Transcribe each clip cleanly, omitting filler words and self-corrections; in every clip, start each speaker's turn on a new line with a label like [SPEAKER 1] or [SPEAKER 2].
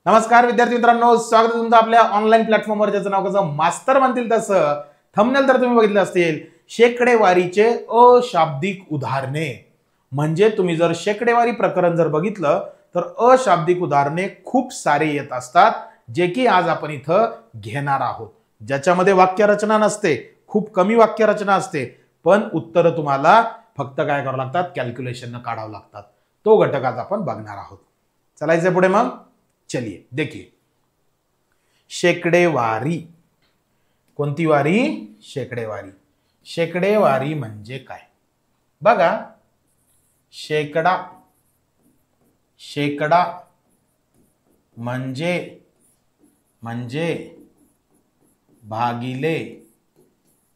[SPEAKER 1] नमस्कार विद्यार्थी मित्रांनो, स्वागत आहे तुमचं आपल्या ऑनलाईन प्लॅटफॉर्मवर, ज्याचं नाव कसं मास्तर म्हणतील तसं. थंबनेल तर तुम्ही बघितलं असतील, शेकडेवारीचे अशाब्दिक उदाहरणे. म्हणजे तुम्ही जर शेकडेवारी प्रकरण जर बघितलं तर अशाब्दिक उदाहरणे खूप सारे येत असतात, जे की आज आपण इथं घेणार आहोत. ज्याच्यामध्ये वाक्यरचना नसते, खूप कमी वाक्यरचना असते, पण उत्तर तुम्हाला फक्त काय करावं लागतात, कॅल्क्युलेशन काढावं लागतात. तो घटक आज आपण बघणार आहोत. चलायचं पुढे मग. चलिए देखिए, शेकडेवारी. कोणती वारी? शेकडेवारी. शेकडेवारी म्हणजे काय बघा. शेकडा, शेकडा म्हणजे भागिले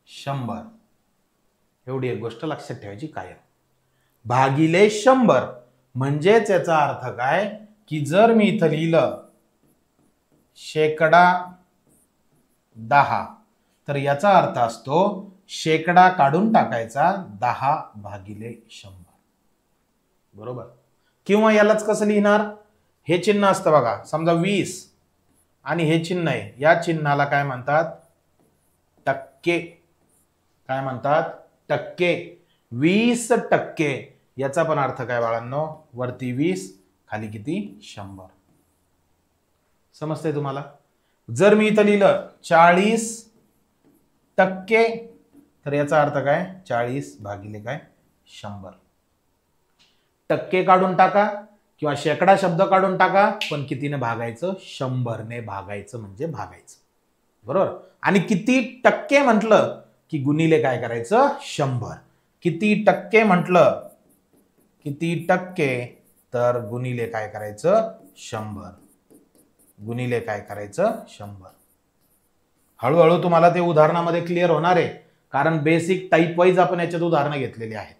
[SPEAKER 1] 100. एवढी एक गोष्ट लक्षात ठेवायची काय, भागिले 100. म्हणजेच याचा अर्थ काय की जर मी इथं लिहिलं शेकडा 10, तर याचा अर्थ असतो शेकडा काढून टाकायचा 10 भागिले 100. बरोबर. किंवा यालाच कसं लिहिणार, हे चिन्ह असतं बघा, समजा 20 आणि हे चिन्ह आहे, या चिन्हाला काय म्हणतात? टक्के. काय म्हणतात? टक्के. 20%. याचा पण अर्थ काय बाळांनो? वरती 20, खाली किती? 100. समजतंय तुम्हाला? जर मी इथं लिहिलं 40%, तर याचा अर्थ काय? 40 भागिले काय? 100. टक्के काढून टाका किंवा शेकडा शब्द काढून टाका, पण कितीने भागायचं? 100ने भागायचं, म्हणजे भागायचं. बरोबर. आणि किती टक्के म्हटलं की गुणिले काय करायचं? 100. किती टक्के म्हटलं, किती टक्के, तर गुणिले काय करायचं? 100. गुणिले काय करायचं? 100. हळूहळू तुम्हाला ते उदाहरणामध्ये क्लिअर होणार आहे, कारण बेसिक टाईप वाईज आपण याच्यात उदाहरणं घेतलेली आहेत.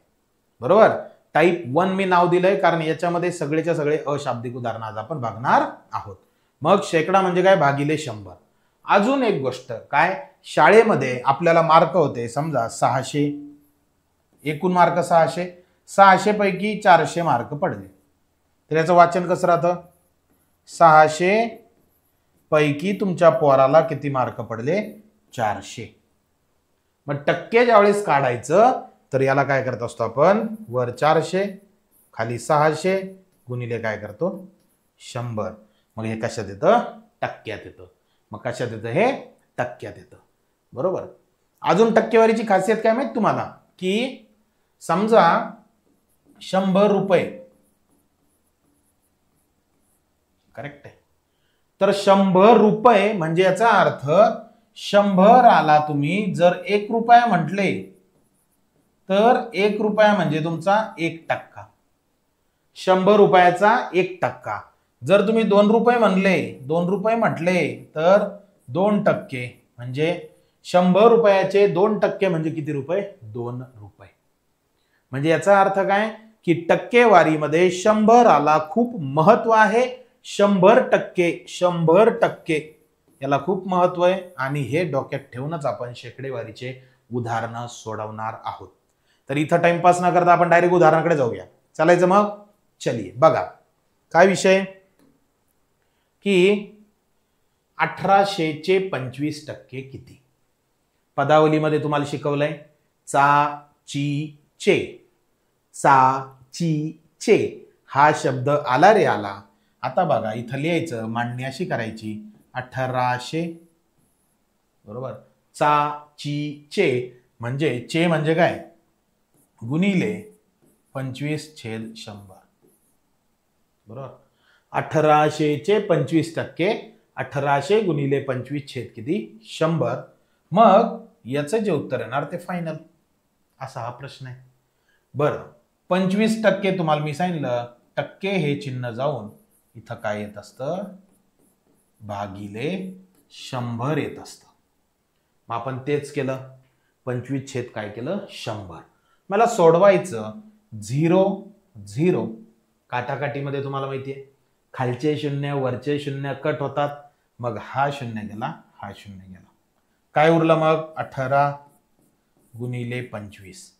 [SPEAKER 1] बरोबर. टाईप 1 मी नाव दिलंय, कारण याच्यामध्ये सगळेच्या सगळे अशाब्दिक उदाहरणं आज आपण बघणार आहोत. मग शेकडा म्हणजे काय? भागिले 100. अजून एक गोष्ट काय, शाळेमध्ये आपल्याला मार्क होते समजा 600, एकूण मार्क 600. 600 पैकी 400 मार्क पडले, तर याचं वाचन कसं राहतं? 600 पैकी तुमच्या पोराला किती मार्क पडले? 400. मग टक्के ज्यावेळेस काढायचं, तर याला काय करत असतो आपण? वर 400, खाली 600, गुणिले काय करतो? 100. मग हे कशात येतं? टक्क्यात येतं. मग कशात येतं? हे टक्क्यात येतं. बरोबर. अजून टक्केवारीची खासियत काय माहित तुम्हाला, की समजा 100 रुपये, करेक्ट आहे, तर 100 रुपये म्हणजे याचा अर्थ 100 आला, तुम्ही जर 1 रुपया म्हटले तर 1 रुपया म्हणजे तुमचा 1%. 100 रुपयाचा 1%. जर तुम्ही 2 रुपये म्हणले, 2 रुपये म्हटले तर 2%. म्हणजे 100 रुपयाचे 2% म्हणजे किती रुपये? 2 रुपये. म्हणजे याचा अर्थ काय की टक्केवारीमध्ये 100 आला खूप महत्व आहे. 100%, 100% याला खूप महत्व आहे, आणि हे डोक्यात ठेवूनच आपण शेकडेवारीचे उदाहरणं सोडवणार आहोत. तर इथं टाइमपास न करता आपण डायरेक्ट उदाहरणाकडे जाऊया. चालायचं मग. चलिए बघा काय विषय, की 1800चे 25% किती? पदावलीमध्ये तुम्हाला शिकवलंय चा, ची, चे. चा, ची, चे हा शब्द आला रे आला. आता बघा इथं लिहायचं, मांडणी अशी करायची 1800. बरोबर. चा, ची, चे म्हणजे चे म्हणजे काय? गुणिले 25/100. बरोबर. 1800चे 25%, 1800 गुणिले 25 किती? 100. मग याचं जे उत्तर येणार ते फायनल. असा हा प्रश्न आहे. बरं, 25% तुम्हाला मी सांगितलं, टक्के हे चिन्ह जाऊन इथं काय येत असतं? भागिले 100 येत असतं. मग आपण तेच केलं, 25 काय केलं? 100. मला सोडवायचं 0 0. काटाकाटीमध्ये तुम्हाला माहितीये खालचे शून्य वरचे शून्य कट होतात. मग हा शून्य गेला, हा शून्य गेला, काय उरलं मग? 18 गुणिले 25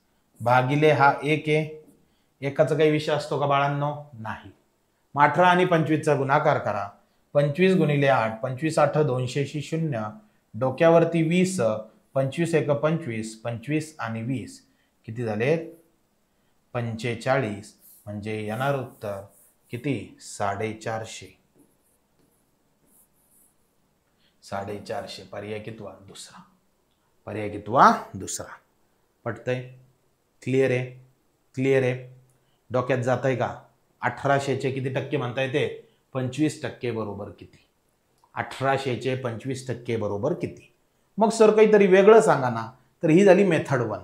[SPEAKER 1] भागिले हा 1 आहे. एकाचा काही विषय असतो का बाळांनो? नाही. मग 18 आणि 25चा गुणाकार करा. 25 गुणिले 8, 25 8 200शी 0, डोक्यावरती 20, 25 1 25, 25 आणि 20 किती झाले? 45. म्हणजे येणार उत्तर किती? 450. 450. पर्याय कितवा? दुसरा. पर्याय कितवा? दुसरा. पटतंय? क्लिअर आहे? क्लिअर आहे? डोक्यात जातंय का? 1800चे किती टक्के म्हणता येते? 25% बरोबर किती? 1800चे 25% बरोबर किती? मग सर काहीतरी वेगळं सांगा ना. तर ही झाली मेथड 1.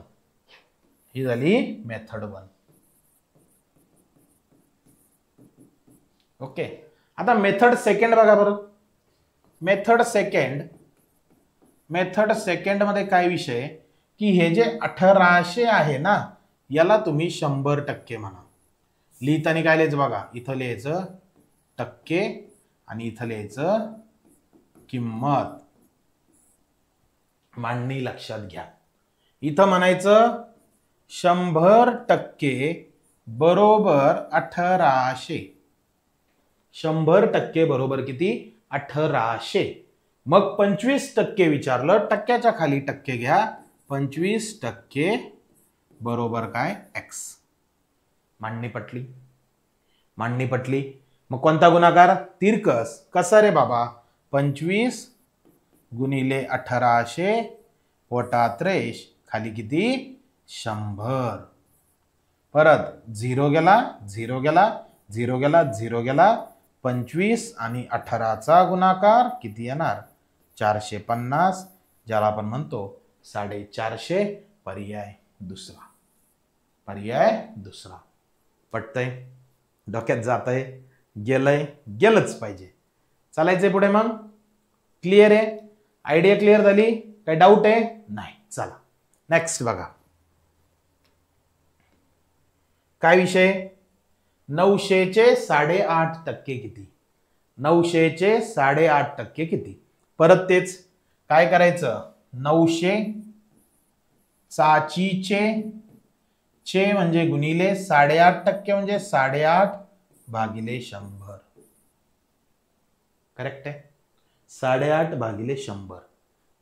[SPEAKER 1] ही झाली मेथड 1. ओके. आता मेथड सेकंड बघा बरं. मेथड सेकंड मध्ये काय विषय की हे जे 1800 आहे ना याला तुम्ही 100% म्हणा. लिहिताना काय लिहायचं बघा. इथं लिहायचं टक्के आणि इथं लिहायचं किंमत. मांडणी लक्षात घ्या. इथं म्हणायचं 100% बरोबर 1800. 100% बरोबर किती? 1800. मग 25% विचारलं. टक्क्याच्या खाली टक्के घ्या. 25% बरोबर काय? x. मांडणी पटली? मांडणी पटली. मग कोणता गुणाकार? तिरकस. कसा रे बाबा? 25 गुणिले 1800 पोटात रेष खाली किती? 100. परत 0 गेला, 0 गेला, 0 गेला, 0 गेला. 25 आणि 18चा गुणाकार किती येणार? 450. ज्याला आपण म्हणतो 450. पर्याय दुसरा. पर्याय दुसरा. पटतंय? डोक्यात जातंय? गेलंय? गेलंच पाहिजे. चालायचंय पुढे मग. क्लिअर आहे? आयडिया क्लिअर झाली? काही डाऊट आहे? नाही. चला नेक्स्ट बघा. काय विषय? 900चे 8.5% किती? 900चे 8.5% किती? परत तेच काय करायचं? 900 चे म्हणजे गुणिले 8.5% म्हणजे 8.5 भागिले 100. करेक्ट आहे? 8.5 भागिले 100.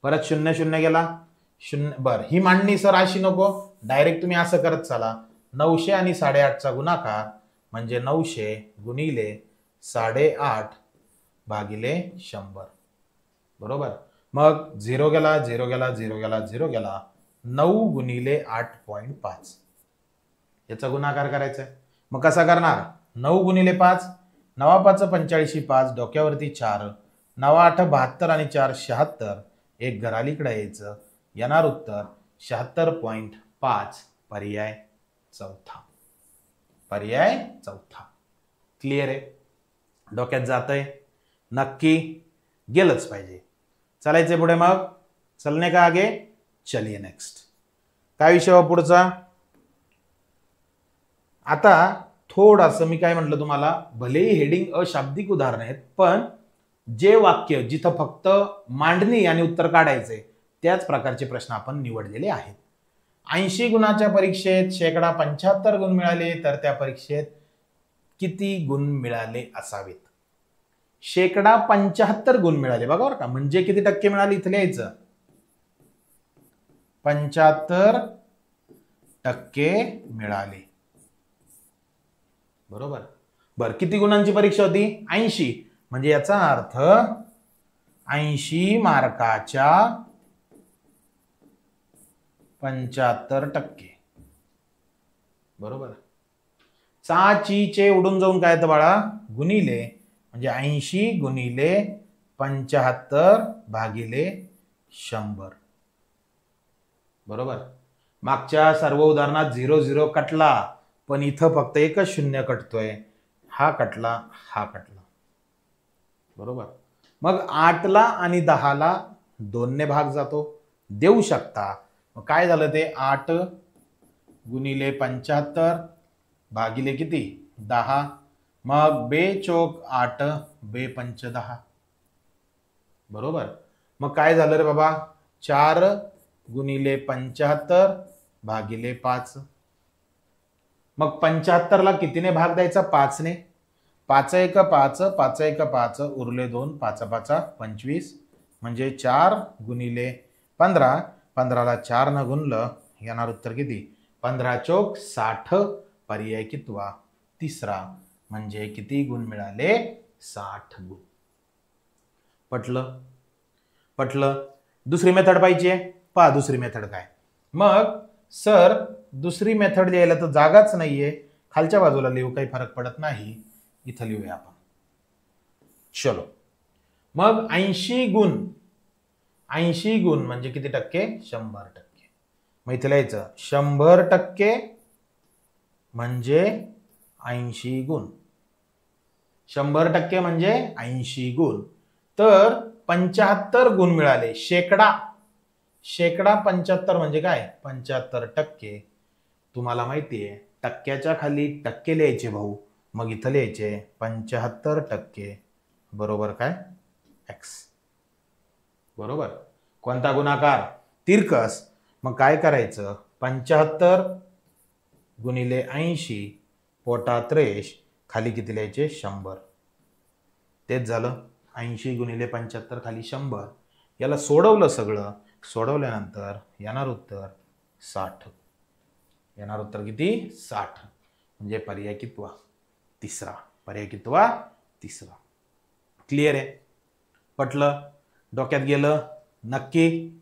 [SPEAKER 1] परत 0 0 गेला. 0. बर ही मांडणी सर अशी नको. डायरेक्ट तुम्ही असं करत चला. 900 आणि 8.5चा गुणाकार म्हणजे 900 गुणिले 8.5 भागिले 100. बरोबर. मग 0 गेला, 0 गेला, 0 गेला, 0 गेला. 9 गुणिले 8.5 याचा गुणाकार करायचा आहे. मग कसा करणार? 9 गुणिले 5. 9 5 45 5. डोक्यावरती 4. 9 8 72 आणि 4 76. एक घर अलीकडे यायचं. येणार उत्तर 76.5. पर्याय चौथा. पर्याय चौथा. क्लिअर आहे? डोक्यात जातंय? नक्की गेलंच पाहिजे. चालायचंय पुढे मग. चलने का आगे. चलिए नेक्स्ट. काय विषय पुढचा? आता थोडंसं मी काय म्हटलं तुम्हाला, भलेही हेडिंग अशाब्दिक उदाहरण आहेत पण जे वाक्य जिथं फक्त मांडणी आणि उत्तर काढायचे त्याच प्रकारचे प्रश्न आपण निवडलेले आहेत. 80 गुणाच्या परीक्षेत 75% गुण मिळाले तर त्या परीक्षेत किती गुण मिळाले असावेत? 75% गुण मिळाले. बघा बरं का. म्हणजे किती टक्के मिळाले इथे लिहायचं. 75% मिळाले. बरोबर. बर किती गुणांची परीक्षा होती? 80. म्हणजे याचा अर्थ 80 मार्काच्या 75%. बरोबर. चे उडून जाऊन काय येतं बाळा? गुणिले. म्हणजे 80 गुणिले 75 भागिले 100. बरोबर. मागच्या सर्व उदाहरणात 0 0 कटला पण इथं फक्त एकच 0 कटतोय. हा कटला, हा कटला. बरोबर. मग 8 ला आणि 10 ला 2 ने भाग जातो. देऊ शकता. मग काय झालं ते? 8 गुणिले 75 भागिले किती? 10. मग बे चोक 8 बे पंच 10. बरोबर. मग काय झालं रे बाबा? 4 गुणिले 75 भागिले 5. मग 75 ला कितीने भाग द्यायचा? 5 ने. पाच एक पाच, पाच एक पाच, उरले 2, पाच पाचा 25, म्हणजे 4 गुणिले 15, 15ला 4 न गुणलं येणार उत्तर किती? 15 चोक 60. पर्याय कितवा? तिसरा. म्हणजे किती गुण मिळाले? 60 गुण. पटलं? दुसरी मेथड पाहिजे. पहा दुसरी मेथड काय. मग सर दुसरी मेथड द्यायला तर जागाच नाहीये, खालच्या बाजूला लिहू, काही फरक पडत नाही, इथं लिहूया आपण. चलो, मग 80 गुण, 80 गुण म्हणजे किती टक्के? 100%. मग इथे लिहायचं 100% म्हणजे 80 गुण. 100% म्हणजे 80 गुण. तर 75 गुण मिळाले. शेकडा 75 म्हणजे काय? 75%. तुम्हाला माहितीये टक्क्याच्या खाली टक्के लिहायचे भाऊ, मग इथं लिहायचे 75%. बरोबर काय? एक्स. बरोबर. कोणता गुणाकार? तिरकस. मग काय करायचं? 75 गुणिले 80 पोटात रेष, खाली किती लिहायचे? 100. तेच झालं. 80 गुणिले 75 खाली 100. याला सोडवलं सगळं. सोडवल्यानंतर येणार उत्तर 60. येणार उत्तर किती? 60. म्हणजे पर्याय कितवा? तिसरा. पर्याय कितवा? तिसरा. क्लिअर आहे? पटलं? डोक्यात गेलं? नक्की?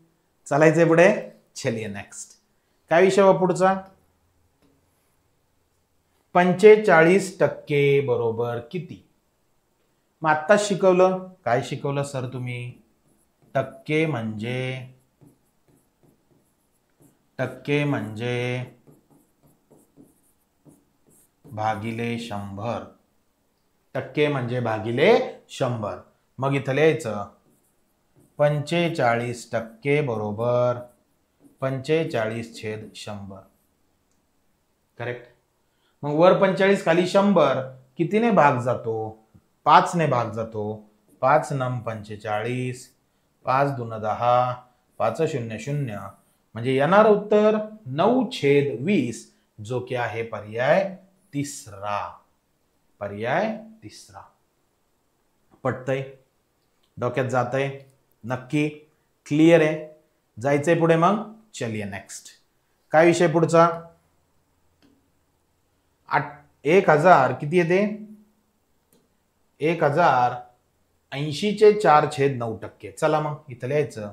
[SPEAKER 1] चालायचंय पुढे? चलिए नेक्स्ट. काय विषय व पुढचा? 45% बरोबर किती? मग आत्ताच शिकवलं. काय शिकवलं सर तुम्ही? टक्के म्हणजे भागिले 100. टक्के म्हणजे भागिले 100. मग इथं लिहायचं 45% बरोबर 45/100. करेक्ट. मग वर 45 खाली 100 कितीने भाग जातो? 5 ने भाग जातो. 5 नम 45, 5 दून 10, 5 0 0, म्हणजे येणार उत्तर 9/20, जो की आहे पर्याय तिसरा. पर्याय तिसरा. पटतंय? डोक्यात जातंय? नक्की? क्लिअर आहे? जायचंय पुढे मग? चलिए नेक्स्ट. काय विषय पुढचा? 1000 किती येते? 1080 चे 4/9%. चला मग इथं लिहायचं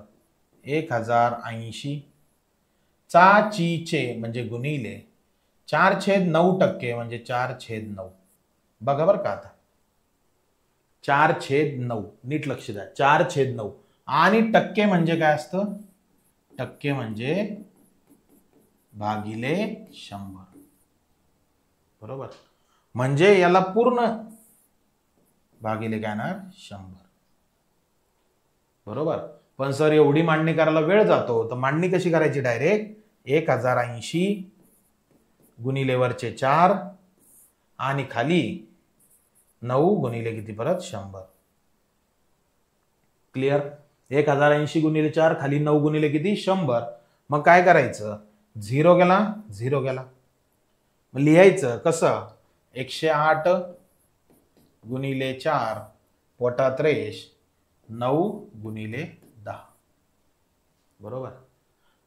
[SPEAKER 1] 1080 चे म्हणजे गुणिले 4/9% म्हणजे 4/9. बघा बरं का आता 4/9, नीट लक्ष द्या. 4/9 आणि टक्के म्हणजे काय असतं? टक्के म्हणजे भागिले 100. बरोबर. म्हणजे याला पूर्ण भागिले काय ना 100. बरोबर. पण सर एवढी मांडणी करायला वेळ जातो, तर मांडणी कशी करायची? डायरेक्ट 1080 गुणिले वरचे 4 आणि खाली 9 गुणिले किती? परत 100. क्लिअर? 1080 गुणिले 4 खाली 9 गुणिले किती? 100. मग काय करायचं? 0 गेला, 0 गेला. मग लिहायचं कसं? 108 गुणिले 4 पोटात रेष 9 गुणिले 10. बरोबर.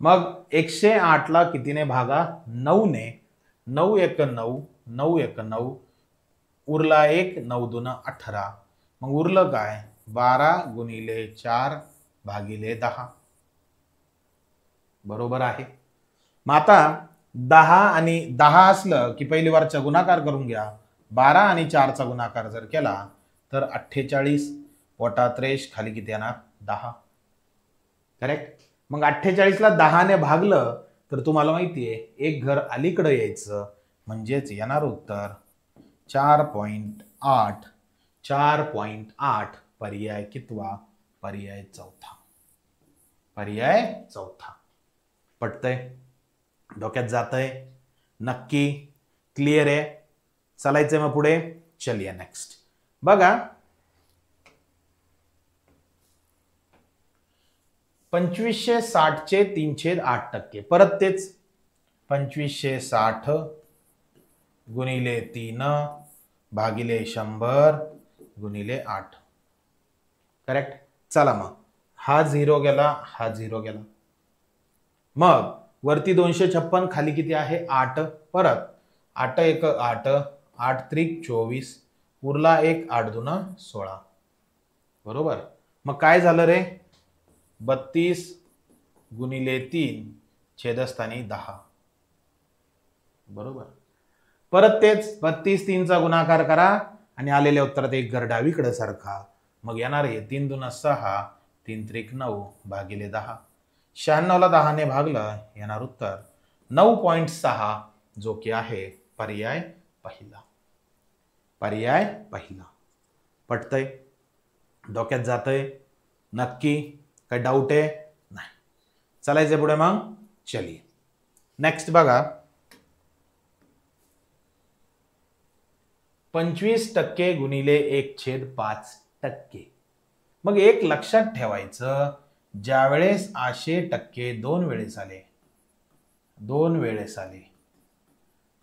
[SPEAKER 1] मग 108 ला कितीने भागा? 9 ने. 9 1 9, 9 1 9, उरला 1, 9 2 18. मग उरलं काय? 12 गुणिले 4 भागिले 10. बरोबर आहे. मग आता 10 आणि 10 असलं की पहिली वारचा गुणाकार करून घ्या. 12 आणि 4चा गुणाकार जर केला तर 48. पोटात रेष, खाली किती येणार? 10. करेक्ट. मग 48 ला 10 ने भागलं तर तुम्हाला माहितीये एक घर अलीकडे यायचं, म्हणजेच येणार उत्तर 4.8. 4.8. पर्याय कितवा? पर्याय चौथा. पर्याय चौथा. पटतंय? डोक्यात जातंय? नक्की? क्लिअर आहे? चालायचंय मग पुढे? चलिए नेक्स्ट. बघा 2560 चे 3/8%. परत तेच 2560 गुणिले 3 भागिले 100 गुणिले 8. करेक्ट. चला मग हा 0 गेला, हा 0 गेला. मग वरती 256, खाली किती आहे 8. परत 8 1 8, 8 त्रिक 24, उरला 1, 8 दूना 16. बरोबर. मग काय झालं रे, 32 गुणिले 3 छेदस्थानी 10. बरोबर. परत तेच 32 3चा गुणाकार करा आणि आलेल्या उत्तरात एक घर डावीकडे सारखा. मग येणार आहे 3 दूना 6, 3 त्रिक 9 भागिले 10. 96 ला 10 ने भागलं, येणार उत्तर 9.6, जो की आहे पर्याय पहिला. पर्याय पहिला. पटतंय, डोक्यात जातंय नक्की, काही डाऊट आहे नाही. चलायचं पुढे मग. चलिए नेक्स्ट बघा. 25% गुणिले 1/5%. मग एक लक्षात ठेवायचं, ज्या वेळेस 80% दोन वेळेस आले,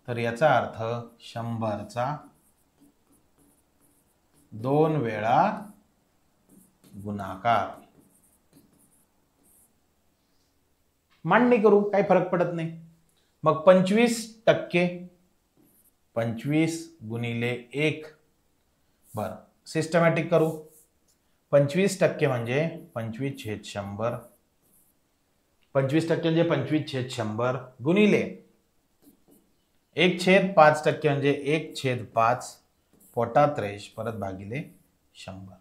[SPEAKER 1] तर याचा अर्थ 100चा 2 वेळा गुणाकार. मांडणी करू, काही फरक पडत नाही. मग 25%, 25 गुणिले 1. बरं, सिस्टमॅटिक करू. 25% म्हणजे 25/100. 25% म्हणजे 25/100 गुणिले 1/5% म्हणजे 1/5 पोटात रेष परत भागिले 100.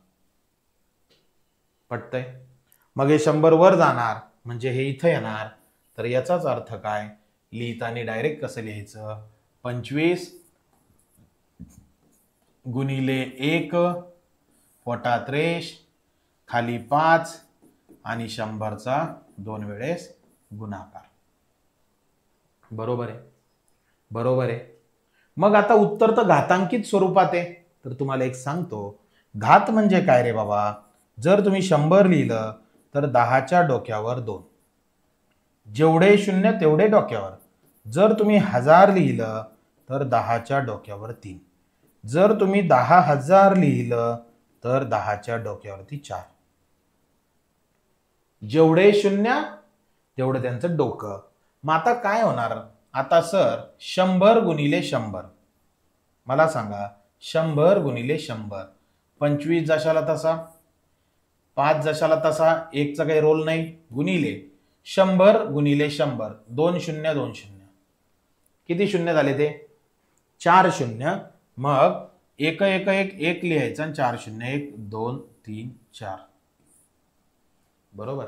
[SPEAKER 1] पटतंय. मग हे 100 वर जाणार म्हणजे हे इथं येणार. तर याचाच अर्थ काय, लिहिताना डायरेक्ट कसं लिहायचं, 25 गुणिले 1 पोटात रेष खाली 5 आणि 100चा 2 वेळेस गुणाकार. बरोबर आहे, बरोबर आहे. मग आता उत्तर तर घातांकित स्वरूपात आहे. तर तुम्हाला एक सांगतो, घात म्हणजे काय रे बाबा. जर तुम्ही 100 लिहिलं तर 10च्या डोक्यावर 2, जेवढे शून्य तेवढे डोक्यावर. जर तुम्ही 1000 लिहिलं तर 10च्या डोक्यावर 3. जर तुम्ही 10,000 लिहिलं तर 10च्या डोक्यावरती 4. जेवढे शून्य तेवढं त्यांचं डोकं. मग आता काय होणार, आता सर 100 गुणिले 100, मला सांगा 100 गुणिले 100, 25 जशाला तसा, 5 जशाला तसा, 1चा काही रोल नाही, गुणिले 100 गुणिले 100, 2 शून्य 2 शून्य, किती शून्य झाले ते 4 शून्य. मग 1 1 1 1 लिहायचं आणि 4 शून्य 1 2 3 4. बरोबर.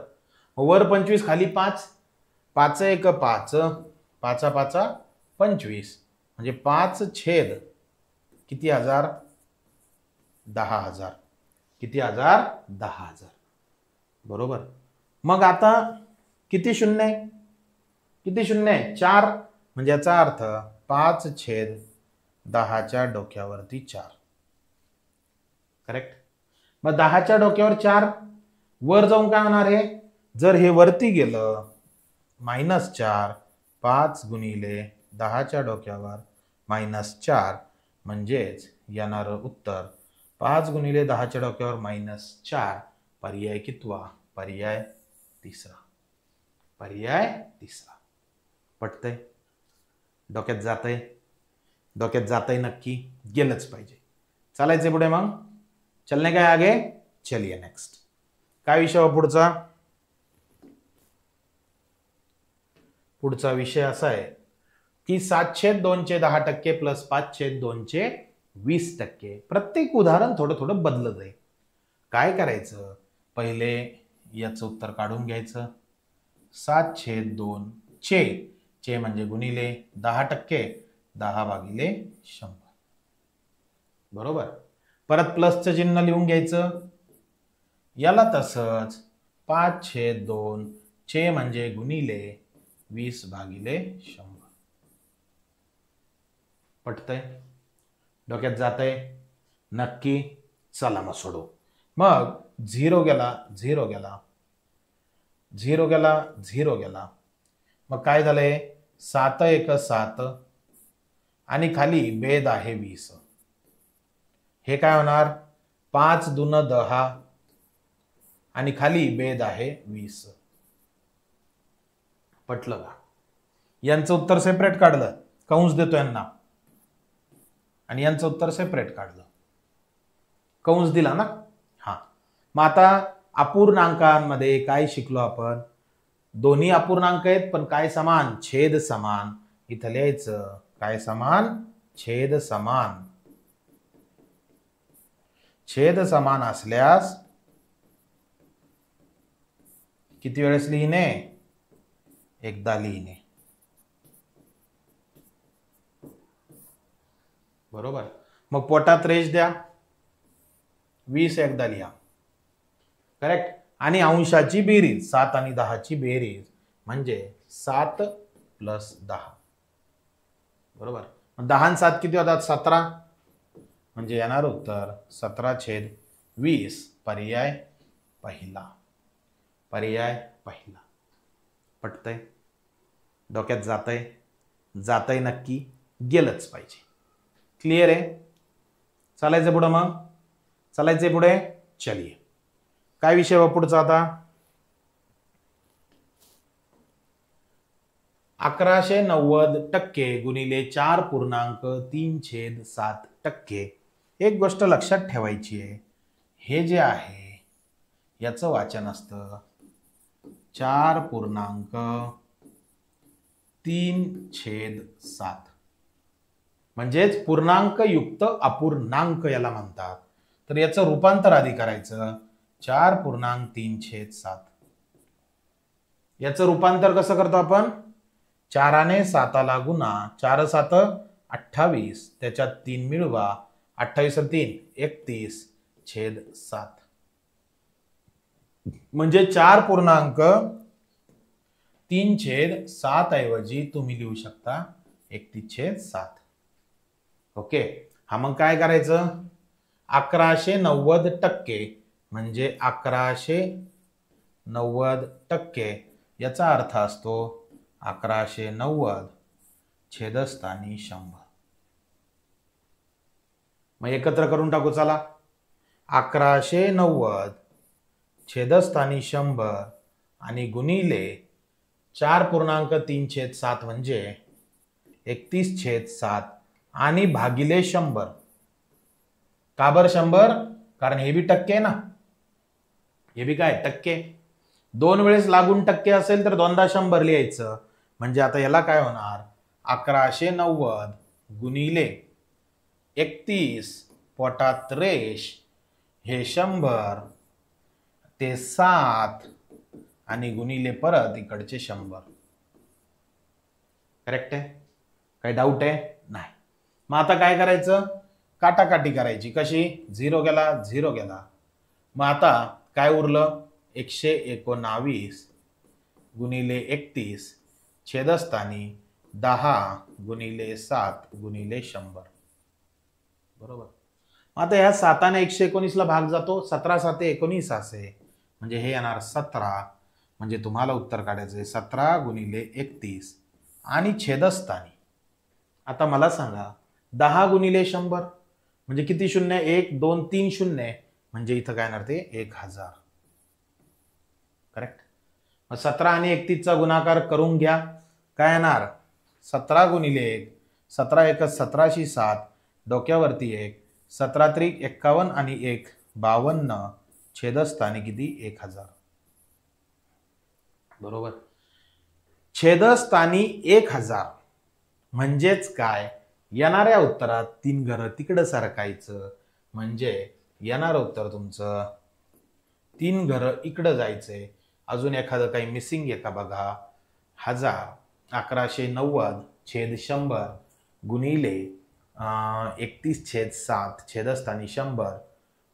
[SPEAKER 1] वर 25 खाली 5, 5 1 5, 5 5 25, म्हणजे 5 छेद किती हजार, 10,000. किती हजार, 10,000. बरोबर. मग आता किती शून्य आहे, किती शून्य आहे 4, म्हणजे याचा अर्थ 5 छेद 10च्या डोक्यावरती 4. करेक्ट. मग 10च्या डोक्यावर 4 वर जाऊन काय होणार आहे, जर हे वरती गेलं -4, 5 गुणिले 10च्या डोक्यावर -4, म्हणजेच येणारं उत्तर 5 गुणिले 10च्या डोक्यावर -4. पर्याय कितवा, पर्याय तिसरा. पर्याय तिसरा. पटतंय, डोक्यात जातंय, डोक्यात जातंय नक्की, गेलंच पाहिजे. चालायचे पुढे मग. चलने काय आगे, चलिए नेक्स्ट. काय विषय पुढचा, पुढचा विषय असा आहे की 7/210% प्लस 5/220%. प्रत्येक उदाहरण थोडं थोडं बदलत आहे. काय करायचं, पहिले याचं उत्तर काढून घ्यायचं. 7/2 चे म्हणजे गुणिले 10%, 10 भागिले 100. बरोबर. परत प्लसचं चिन्ह लिहून घ्यायचं. याला तसंच 5/2 चे म्हणजे गुणिले 20 भागिले 100. पटतंय, डोक्यात जातंय नक्की. चला मग सोडू. मग 0 गेला, 0 गेला, 0 गेला, 0 गेला. मग काय झालंय, 7 1 7 आणि खाली बेद आहे 20. हे काय होणार 5 दून 10 आणि खाली बेद आहे 20. पटलं का? यांचं उत्तर सेपरेट काढलं, कंस देतो यांना, आणि यांचं उत्तर सेपरेट काढलं, कंस दिला ना. हा, मग आता अपूर्णांकांमध्ये काय शिकलो आपण? दोन्ही अपूर्णांक आहेत पण काय समान? छेद समान. इथं लिहायचं काय समान? छेद समान. छेद समान असल्यास किती वेळेस लिहिणे? एकदा लिहिणे. बरोबर. मग पोटात रेष द्या, 20 एकदा लिहा. करेक्ट. आणि अंशाची बेरीज 7 आणि 10 ची बेरीज म्हणजे 7 + 10. बरोबर. 10 आणि 7 किती होतात? 17. म्हणजे येणार उत्तर 17/20. पर्याय पहिला. पर्याय पहिला. पटतंय? डोक्यात जातंय? जातंय नक्की, गेलंच पाहिजे. क्लिअर आहे? चालायचं पुढं. मग चालायचंय पुढे. चलिए, काय विषय व पुढचा आता? 1190% गुणिले 4.37%. एक गोष्ट लक्षात ठेवायची आहे, हे जे आहे याचं वाचन असतं 4.37, म्हणजेच पूर्णांक युक्त अपूर्णांक याला म्हणतात. तर याचं रूपांतर आधी करायचं 4.37. याचं रूपांतर कसं करतो आपण? 4 ने 7 गुणा, 4 7 28, त्याच्यात 3 मिळवा, 28 3 31/7. म्हणजे 4.37 ऐवजी तुम्ही लिहू शकता 31/7. ओके. हा, मग काय करायचं? 1190% म्हणजे 1190%. याचा अर्थ असतो 1190 छेदस्थानी 100. मग एकत्र करून टाकू चला. 1190 छेदस्थानी 100 आणि गुणिले 4.37 म्हणजे 31/7 आणि भागिले 100. का बरं 100? कारण हे बी टक्के आहे ना. हे बी काय? टक्के. 2 वेळेस लागून टक्के असेल तर दोनदा 100 लिहायचं. म्हणजे आता याला काय होणार? 1190 गुणिले 31 पोटात रेष हे 100 ते 7 आणि गुणिले परत इकडचे 100. करेक्ट आहे? काही डाऊट आहे? नाही. मग आता काय करायचं? काटाकाटी करायची. कशी? 0 गेला 0 गेला. मग आता काय उरलं? 119 गुणिले 31 छेदस्थानी 10 गुणिले 7 गुणिले 100. बरोबर. आता या 7 ने 119 ला भाग जातो. 17 7 19 असे, म्हणजे हे येणार 17. म्हणजे तुम्हाला उत्तर काढायचे 17 गुणिले 31 आणि छेदस्थानी. आता मला सांगा 10 गुणिले 100 म्हणजे किती शून्य? 1 2 3 शून्य, म्हणजे इथं काय येणार? ते 1000. करेक्ट. मग 17 आणि 31 चा गुणाकार करून घ्या. काय येणार? 17 गुणिले 1, 17 1 17शी 7, डोक्यावरती 1, 17 त्रिक 51 आणि 1 52, छेदस्थानी किती? 1000. बरोबर. छेदस्थानी 1000 म्हणजेच काय? येणाऱ्या उत्तरात 3 घरं तिकडं सरकायचं, म्हणजे येणारं उत्तर तुमचं 3 घरं इकडं जायचंय. अजून एखादं काही मिसिंग आहे का बघा. 1000 1190 छेद 100 गुणिले 31/7 छेदस्थानी 100.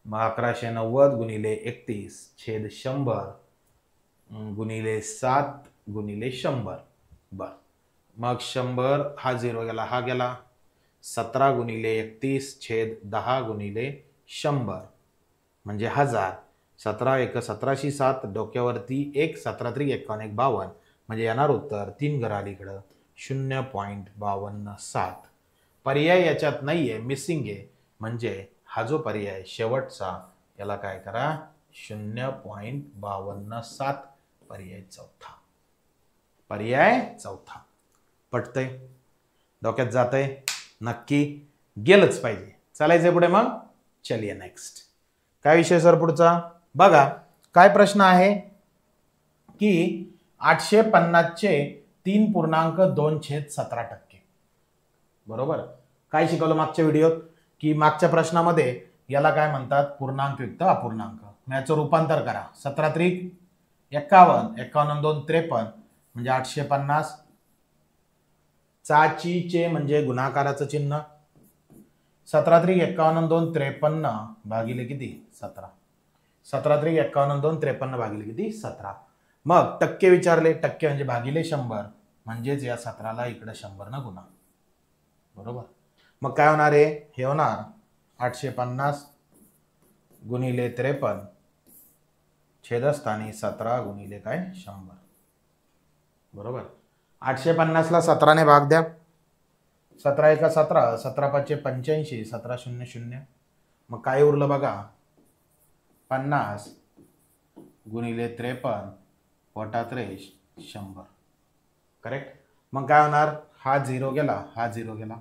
[SPEAKER 1] मग 1190 गुणिले 31 छेद 100 गुणिले 7 गुणिले 100. बर. मग 100 हा 0 गेला, हा गेला. 17 गुणिले 31 छेद 10 गुणिले 100 म्हणजे 1000. 17 1 17शी 7, डोक्यावरती 1, 17 3 51 1 52, म्हणजे येणार उत्तर 3 घर अलीकडं 0.527. पर्याय याच्यात नाहीये, मिसिंग आहे, म्हणजे हा जो पर्याय शेवटचा याला काय करा 0.52 पर्याय चौथा. पर्याय चौथा. पटतंय? डोक्यात जातंय? नक्की गेलंच पाहिजे. चालायचंय पुढे मग. चलिए नेक्स्ट. काय विषय सर पुढचा बघा. काय प्रश्न आहे की 850 चे 3.217%. बरोबर. काय शिकवलं मागच्या व्हिडिओत की मागच्या प्रश्नामध्ये याला काय म्हणतात पूर्णांक युक्त अपूर्णांक. याचं रूपांतर करा. 17 त्रिक 51, 51 2 53 म्हणजे 850. चे म्हणजे गुणाकाराचं चिन्ह. 17 त्रिक 51 2 53 भागिले किती 17. 17 त्रिक 51 2 53 भागिले किती 17. मग टक्के विचारले. टक्के म्हणजे भागिले 100 म्हणजेच या 17ला इकडे 100 न गुणा. बरोबर. मग काय होणार आहे हे होणार 850 गुणिले 53 छेदस्थानी 17 गुणिले काय 100. बरोबर. 850 ला 17 ने भाग द्या. 17 एका 17, 17 पाचे 85, 17 0 0. मग काय उरलं बघा 50 गुणिले 53 पोटात रेष 100. करेक्ट. मग काय होणार हा 0 गेला, हा 0 गेला.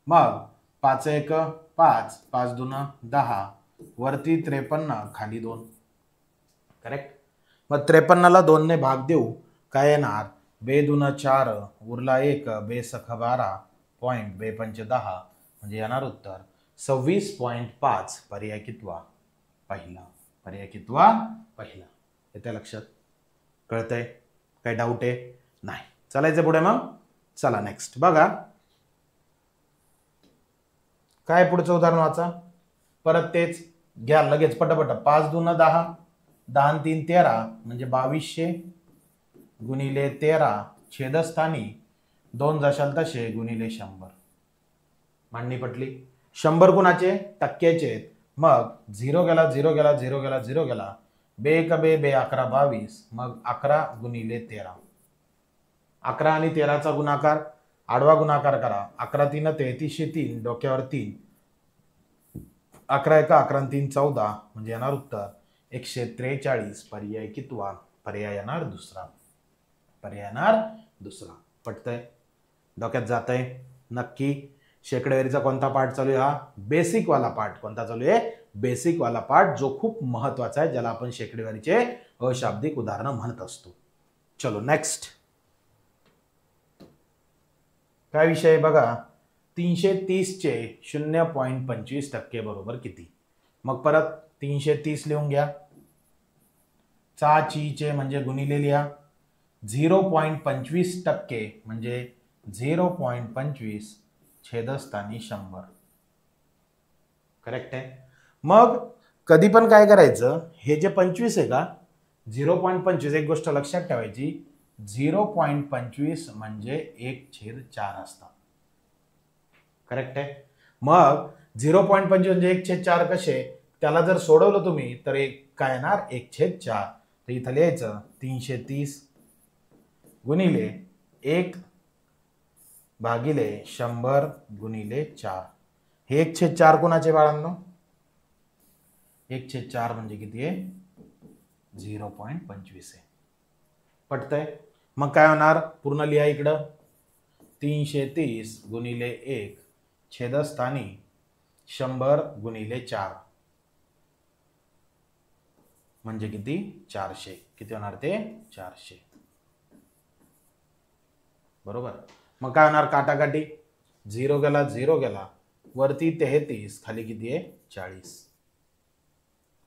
[SPEAKER 1] मग 5 1 5, 5 2 10 वरती 53 खाली 2. करेक्ट. मग 53 ला 2 ने भाग देऊ. काय येणार 2 2 4 उरला 1 2 सख 12 पॉइंट 2 पंच 10 म्हणजे येणार उत्तर 26.5. पर्याय कितवा पहिला. पर्याय कितवा पहिला. येते लक्षात. कळतंय? काही डाऊट आहे नाही. चालायचं पुढे मग. चला नेक्स्ट बघा. काय पुढचं उदाहरण वाचा. परत तेच घ्या लगेच पटापट. 5 2 10, 10 3 13 म्हणजे 2200 गुणिले 13 छेदस्थानी 2 जशाल तसे गुणिले 100. मांडणी पटली. 100 गुणाचे टक्क्याचे. मग 0 गेला 0 गेला 0 गेला 0 गेला. 2 1 2 2 11 22 मग 11 गुणिले 13. 11 आणि 13चा गुणाकार आडवा गुणाकार करा. 11 3 3303 डोक्यावर 3. 11 1 11 3 14 म्हणजे येणार उत्तर 143. पर्याय कितवा. पर्याय येणार दुसरा. पर्याय येणार दुसरा. पटतंय? डोक्यात जातंय नक्की. शेकडेवारीचा कोणता पार्ट चालू आहे हा बेसिक वाला पार्ट. कोणता चालू आहे बेसिक वाला पार्ट जो खूप महत्वाचा आहे ज्याला आपण शेकडेवारीचे अशाब्दिक उदाहरण म्हणत असतो. चलो नेक्स्ट. काय विषय बघा. 330 चे 0.25% बरोबर किती. मग परत 330 लिहून घ्या. चे म्हणजे गुणिले लिहा. 0.25% म्हणजे 0.25 छेदस्थानी 100. करेक्ट आहे. मग कधी पण काय करायचं हे जे 25 आहे का 0.25 एक गोष्ट लक्षात ठेवायची 0.25 म्हणजे 1/4 असतात. करेक्ट आहे. मग 0.25 म्हणजे 1/4 कसे त्याला जर सोडवलं तुम्ही तर एक काय येणार 1/4. तर इथं लिहायचं 330 गुणिले 1 भागिले 100 गुणिले 4. हे 1/4 कोणाचे बाळांनो 1/4 म्हणजे किती आहे 0.25 आहे. पटतंय? मग काय होणार पूर्ण लिहा इकडं 330 गुणिले 1 छेदस्थानी 100 गुणिले 4 म्हणजे किती 400. किती होणार ते 400. बरोबर. मग काय होणार काटाकाटी 0 गेला 0 गेला वरती 33 खाली किती आहे 40.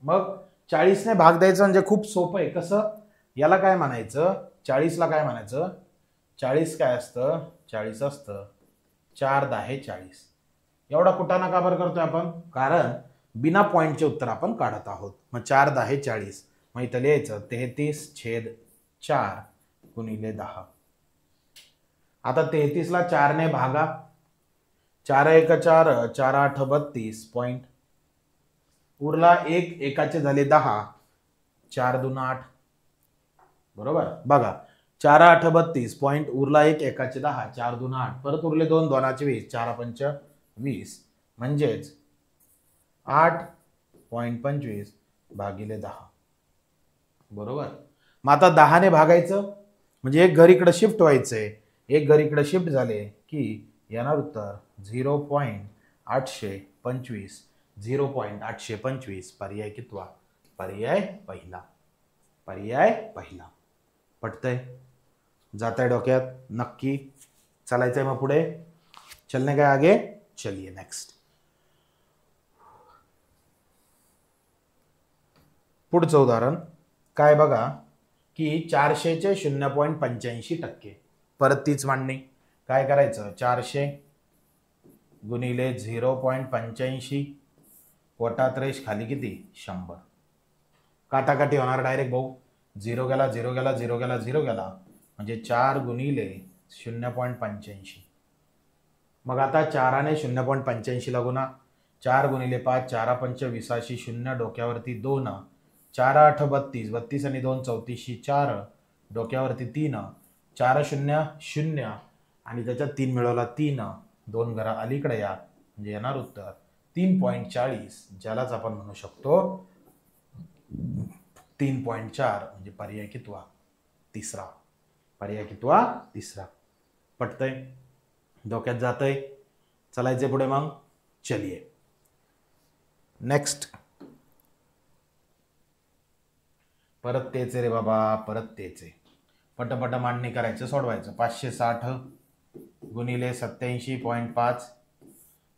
[SPEAKER 1] मग 40 ने भाग द्यायचं म्हणजे खूप सोपं आहे. कसं याला काय म्हणायचं 40 ला काय म्हणायचं 40 काय असतं 40 असतं 4 10 40. एवढा कुटाणा का बरं करतोय आपण कारण बिना पॉइंटचे उत्तर आपण काढत आहोत. मग 4 10 40 मग इथं लिहायचं 33/4 गुणिले 10. आता 33 ला 4 ने भागा. 4 1 4 4 8 32 पॉइंट उरला 1 एकाचे झाले 10 4 2 8. बरोबर. बघा 4 8 32 पॉइंट उरला 1 एकाचे 10 4 2 8 परत उरले 2 2चे 20 4 5 20 म्हणजेच 8.25 भागिले 10. बरोबर. मग आता 10ने भागायचं म्हणजे एक घर इकडे शिफ्ट व्हायचंय, एक घर इकडे शिफ्ट झाले की येणार उत्तर 0.825. 0.825 पर्याय कितवा? पर्याय पहिला. पर्याय पहिला. पटतंय? जाता है डोक्यात? नक्की. चलायचंय मग पुढे. चलने का आगे. चलिए नेक्स्ट. पुढचं उदाहरण काय बघा की 400चे 0.85%. परत तीच मांडणी. काय करायचं? 400 गुणिले 0.85 पोटात रेष खाली किती? 100. काटाकाटी होणार डायरेक्ट भाऊ. 0 गेला 0 गेला 0 गेला 0 गेला म्हणजे 4 गुणिले 0.85. मग आता 4ने 0.85 ला गुणा. 4 गुणिले 5 4 5 20 0 डोक्यावरती 2. 4 8 32 32 आणि 2 34 4 डोक्यावरती 3. 4 0 0 आणि त्याच्यात 3 मिळवला 3. 2 घरा अलीकडे या म्हणजे येणार उत्तर 3.40 ज्यालाच आपण म्हणू शकतो 3.4 म्हणजे पर्याय कितवा? तिसरा. पर्याय कितवा? तिसरा. पटतंय? डोक्यात जातंय? चलायचे पुढे मग. चलिए नेक्स्ट. परत तेच रे बाबा, परत तेच आहे. पटपट मांडणी करायचं, सोडवायचं. 560 गुणिले 87.5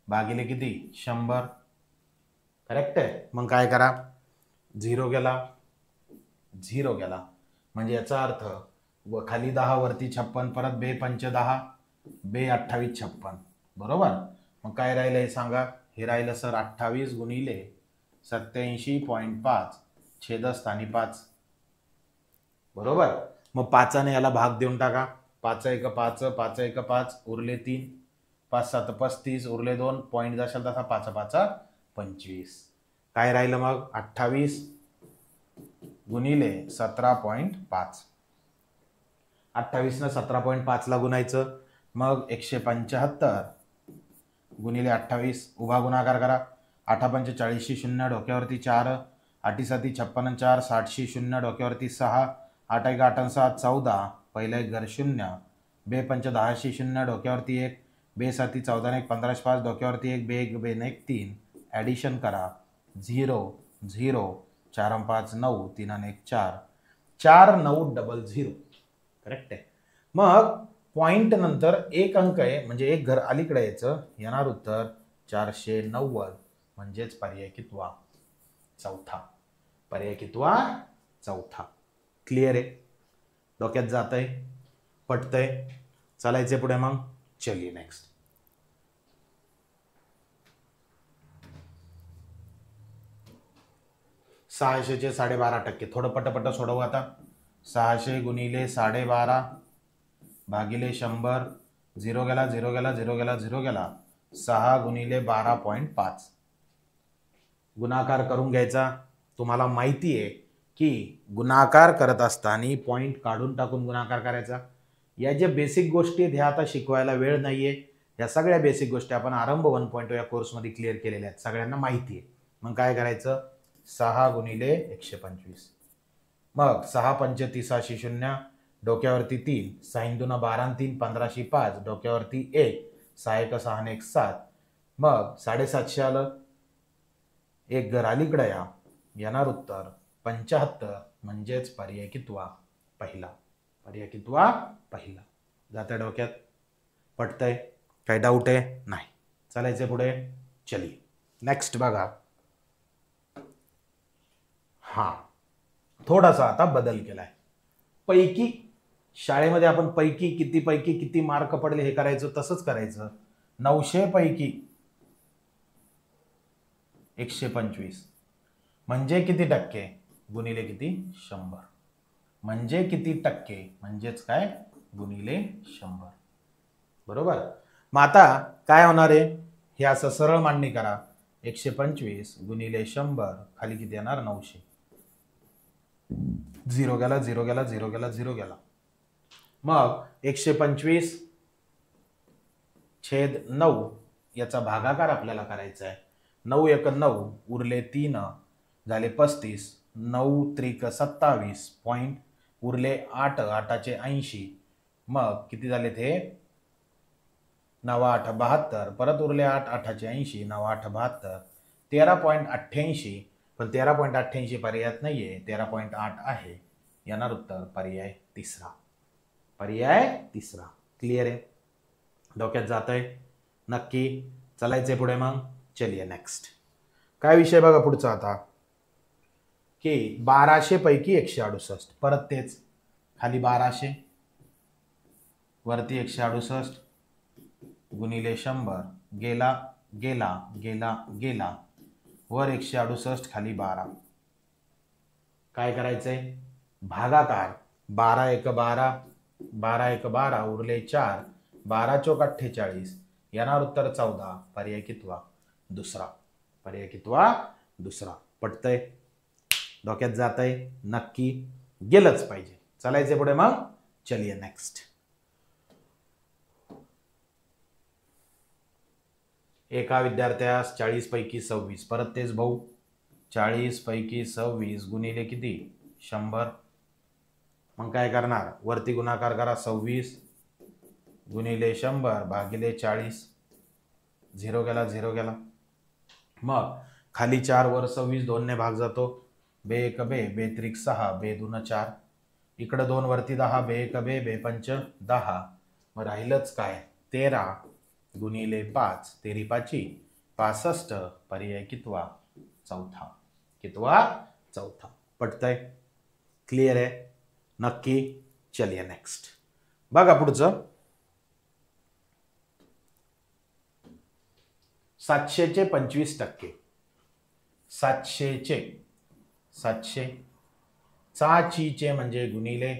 [SPEAKER 1] भागिले किती? 100. करेक्ट आहे. मग काय करा? 0 गेला 0 गेला म्हणजे याचा अर्थ व खाली 10 वरती 56 परत 2 5 10 2 28 56. बरोबर. मग काय राहिलं हे सांगा? हे राहिलं सर 28 गुणिले 87.5 छेदस्थानी 5. बरोबर. मग 5ने याला भाग देऊन टाका. 5 1 5 5 1 5 उरले 3 5 7 35 उरले 2 पॉईंट जाशाल तसा 5 5 25. काय राहिलं मग? 28 गुणिले 17.5. 28 ने 17.5 ला गुणायचं. मग 175 गुणिले 28 उभा गुणाकार करा. 8 5 40 0 डोक्यावरती 4 8 7 56 4 60 0 डोक्यावरती 6 8 1 8 7 14 पहिला एक घर 0 2 5 10 0 डोक्यावरती 1 2 7 14 1 15 5 डोक्यावरती 1 2 1 2 1 3 ॲडिशन करा. 0 0 4 5 9 3 1 4 4 9 00. करेक्ट आहे. मग पॉइंट नंतर एक अंक आहे म्हणजे एक घर अलीकडे यायचं. येणार उत्तर 490 म्हणजेच पर्याय कितवा? चौथा. पर्याय कितवा? चौथा. क्लिअर आहे? डोक्यात जातंय? पटतंय? चालायचे पुढे मग. चलिए नेक्स्ट. सहाशेचे 12.5%. थोडं पटपट सोडवू आता. 600 गुणिले 12.5 भागिले 100. 0 गेला 0 गेला 0 गेला 0 गेला 6 गुणिले 12.5. गुणाकार करून घ्यायचा. तुम्हाला माहिती आहे की गुणाकार करत असताना पॉईंट काढून टाकून गुणाकार करायचा. या ज्या बेसिक गोष्टी आहेत ह्या आता शिकवायला वेळ नाहीये. या सगळ्या बेसिक गोष्टी आपण आरंभ 1.0 या कोर्समध्ये क्लिअर केलेल्या आहेत, सगळ्यांना माहिती आहे. मग काय करायचं? 6 गुणिले 125. मग 6 5 30 0 डोक्यावरती 3 6 2 12 3 15 5 डोक्यावरती 1 6 1 6 1 7. मग 750 आलं. एक घर अलीकडे या. येणार उत्तर 75 म्हणजेच पर्याय कितवा? पहिला. पर्याय कितवा? पहिला. जातं डोक्यात? पटतंय? काही डाऊट आहे? नाही. चालायचे पुढे. चलिए नेक्स्ट बघा. हा थोडासा आता बदल केलाय. पैकी शाळेमध्ये आपण पैकी किती मार्क पडले हे करायचं, तसंच करायचं. 900 पैकी 125 म्हणजे किती टक्के गुणिले किती? 100. म्हणजे किती टक्के म्हणजेच काय? गुणिले 100. बरोबर. मग आता काय होणार आहे? हे असं सरळ मांडणी करा. 125 गुणिले 100 खाली किती येणार? 900. 0 गेला 0 गेला 0 गेला 0 गेला. मग 125 छेद 9 याचा भागाकार आपल्याला करायचा आहे. 9 एक 9 उरले 3 झाले 35, 9 त्रिक 27 पॉईंट उरले 8, 8चे 80, मग किती झाले ते 9 8 72, परत उरले 8, 8चे 80, 9 8 72, 13.88, पण 13.88 पर्यायात नाहीये, 13.8 आहे. येणार उत्तर पर्याय तिसरा. पर्याय तिसरा. क्लिअर आहे? डोक्यात जात आहे नक्की? चलायचे पुढे मग. चलिए नेक्स्ट. काय विषय बघा पुढचा आता, की 1200 पैकी 168, परत तेच, खाली 1200 वरती 168 गुणिले 100, गेला गेला गेला गेला, वर 168 खाली 12. काय करायचंय? भागाकार. 12 एक 12, 12 एक 12 उरले 4, 12 चौक 48, येणार उत्तर 14. पर्याय कितवा? दुसरा. पर्याय कितवा? दुसरा. पटतंय? डोक्यात जातंय नक्की? गेलंच पाहिजे. चलायचे पुढे मग. चलिए नेक्स्ट. एका विद्यार्थ्यास 40 पैकी 26, परत तेच भाऊ, 40 पैकी 26 गुणिले किती? 100. मग काय करणार? वरती गुणाकार करा, 26 गुणिले 100 भागिले 40, 0 गेला 0 गेला. मग खाली 4 वर 26, 2 ने भाग जातो, बे 1 बे, बे त्रिक 6, बे 2 4, इकडे 2 वरती 10, बे 1 बे, बे 5 10, मग राहिलंच काय? 13 गुणिले 5, 13 5 65. पर्याय कितवा? चौथा. कितवा? चौथा. पटतंय? क्लिअर आहे नक्की? चलिए नेक्स्ट. बघा पुढचं, 700चे 25%. 700चे 700 चाचीचे म्हणजे गुणिले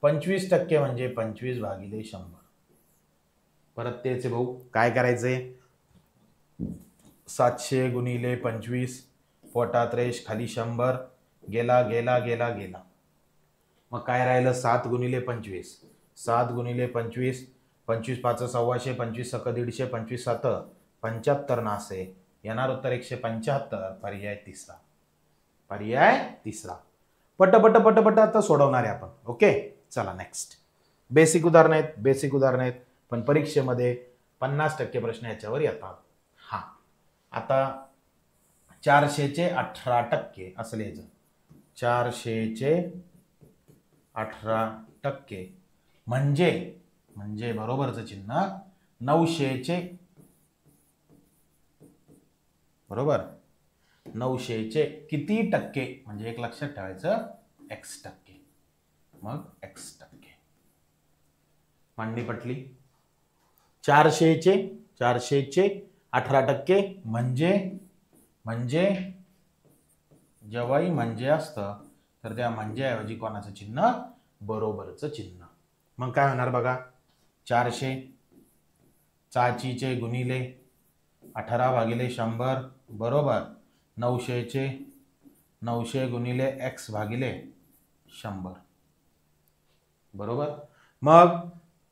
[SPEAKER 1] 25% म्हणजे 25 भागिले 100. परत तेच भाऊ, काय करायचंय? 700 गुणिले 25, पोटात रेष, खाली 100, गेला गेला गेला गेला. मग काय राहिलं? 7 गुणिले 25, 7 गुणिले 25, 25 5 125, 25 6 150, 25 7 75 नासे, येणार उत्तर 175. पर्याय तिसरा. पर्याय तिसरा. पट पट पट पट आता सोडवणार आहे आपण. ओके, चला नेक्स्ट. बेसिक उदाहरण आहेत, बेसिक उदाहरण आहेत, पण परीक्षेमध्ये 50% प्रश्न याच्यावर येतात. हा, आता 400चे 18% असं लिहायचं. 400चे 18% म्हणजे म्हणजे बरोबरचं चिन्ह 900चे, बरोबर, 900चे किती टक्के, म्हणजे एक लक्षात ठेवायचं, x टक्के. मग x टक्के. मांडणी पटली? 400चे 18% म्हणजे म्हणजे जेव्हाही म्हणजे असतं तर त्या म्हणजे ऐवजी कोणाचं चिन्ह? बरोबरचं चिन्ह. मग काय होणार बघा, 400 चाचीचे गुणिले 18 भागिले 100 बरोबर 900चे 900 गुणिले x भागिले 100 बरोबर. मग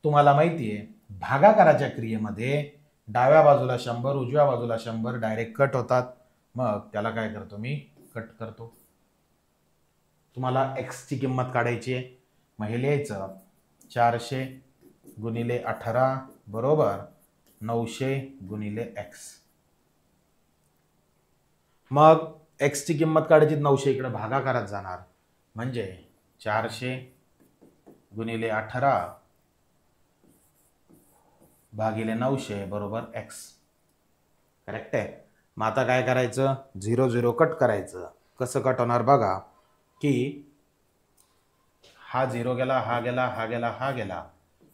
[SPEAKER 1] तुम्हाला माहिती आहे भागाकाराच्या क्रियेमध्ये डाव्या बाजूला 100 उजव्या बाजूला 100 डायरेक्ट कट होतात. मग त्याला काय करतो मी? कट करतो. तुम्हाला x ची किंमत काढायची आहे. मग हे लिहायचं 400 गुणिले 18 बरोबर 900 गुणिले x. मग x ची किंमत काढायची, 900 इकडे भागाकारात जाणार, म्हणजे 400 गुणिले 18 भागिले 900 बरोबर x. करेक्ट आहे. मग आता काय करायचं? 0 0 कट करायचं. कसं कट होणार बघा, की हा 0 गेला, हा गेला, हा गेला, हा गेला.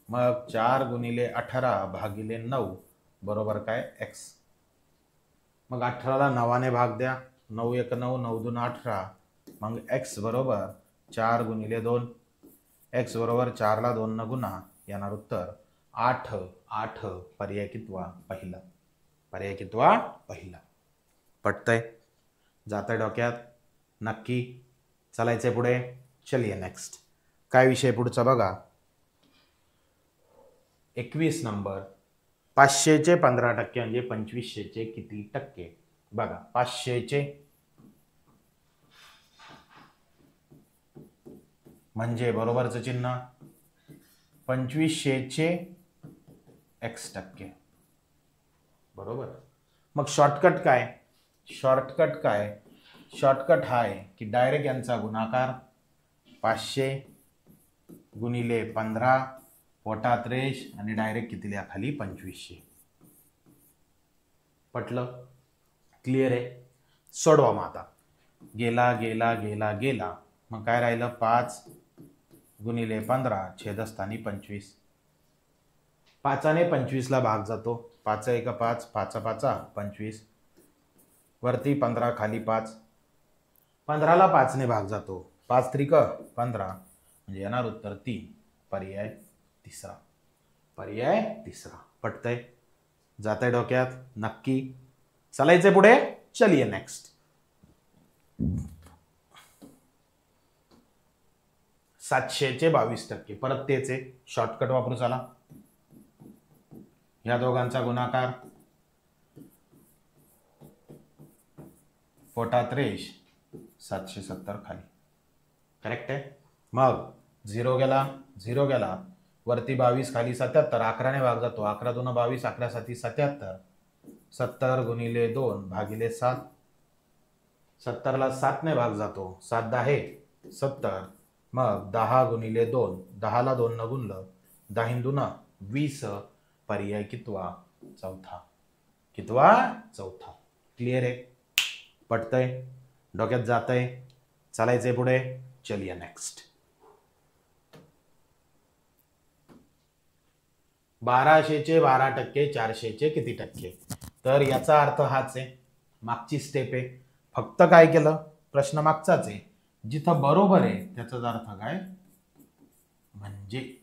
[SPEAKER 1] मग 4 गुणिले 18 भागिले 9 बरोबर काय? x. मग 18ला 9ने भाग द्या, 9 1 9, 9 2 18. मग x बरोबर 4 गुणिले 2, x बरोबर 4ला 2 न गुणा, येणार उत्तर 8. 8. पर्याय कितवा? पहिला. पर्याय कितवा? पहिला. पटतंय? जातंय डोक्यात नक्की? चलायचंय पुढे. चलिए नेक्स्ट. काय विषय पुढचा बघा, 21 नंबर. 500चे 15% म्हणजे 2500चे किती टक्के? बघा 500चे म्हणजे बरोबरचं चिन्ह, 2500चे x%, बरोबर. मग शॉर्टकट काय? शॉर्टकट हा आहे की डायरेक्ट यांचा गुणाकार 500 गुणिले 15 पोटात रेष आणि डायरेक्ट किती लिहा खाली 2500. पटलं? क्लिअर आहे? सोडवा मग आता. गेला गेला गेला गेला मग काय राहिलं 5 गुणिले 15 छेदस्थानी 25. 5ने 25ला भाग जातो, 5 1 5, 5 5 25, वरती 15 खाली 5, 15ला 5ने भाग जातो, 5 3 15 म्हणजे येणार उत्तर 3. पर्याय तिसरा. पटतंय? जातंय डोक्यात? नक्की. चालायचंय पुढे. चलिए नेक्स्ट. 700चे 22%, परत तेच आहे, शॉर्टकट वापरू. चला, या दोघांचा गुणाकार, पोटात रेष, 770 खाली. करेक्ट आहे? मग 0 गेला, वरती 22 खाली 77, 11ने भाग जातो, 11 2 22, 11 7 77, 70 गुणिले 2 भागिले 7, 70ला 7ने भाग जातो, 7 10 70, मग 10 गुणिले 2, 10ला 2 न गुणलं, 10 2 20, पर्याय कितवा? चौथा. क्लिअर आहे? पटतंय? डोक्यात जातंय? चालायचंय पुढे. चलिए नेक्स्ट. 1200चे 12%, 400चे किती टक्के? तर याचा अर्थ हाच आहे, मागची स्टेप आहे. फक्त काय केलं? प्रश्न मागचाच आहे, जिथं बरोबर आहे त्याचाच अर्थ काय? म्हणजे.